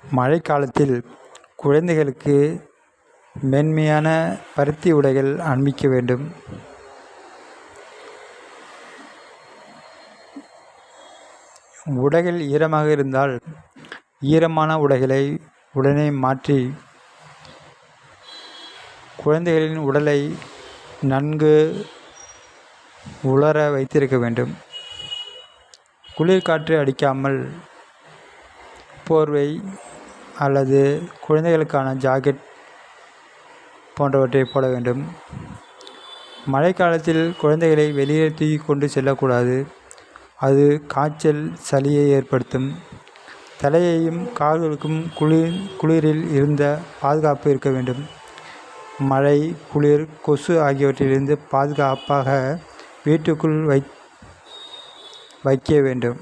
மழைக்காலத்தில் குழந்தைகளுக்கு மென்மையான பருத்தி உடைகள் அணிவிக்க வேண்டும். உடைகள் ஈரமாக இருந்தால் ஈரமான உடைகளை உடனே மாற்றி குழந்தைகளின் உடலை நன்கு உலர வைத்திருக்க வேண்டும். குளிர்காற்று அடிக்காமல் போர்வை அல்லது குழந்தைகளுக்கான ஜாக்கெட் போன்றவற்றை போட வேண்டும். மழைக்காலத்தில் குழந்தைகளை வெளியே தூக்கி கொண்டு செல்லக்கூடாது. அது காய்ச்சல், சளியை ஏற்படுத்தும். தலையையும் கால்களுக்கும் குளிரில் இருந்த பாதுகாப்பு இருக்க வேண்டும். மழை, குளிர், கொசு ஆகியவற்றிலிருந்து பாதுகாப்பாக வீட்டுக்குள் வைக்க வேண்டும்.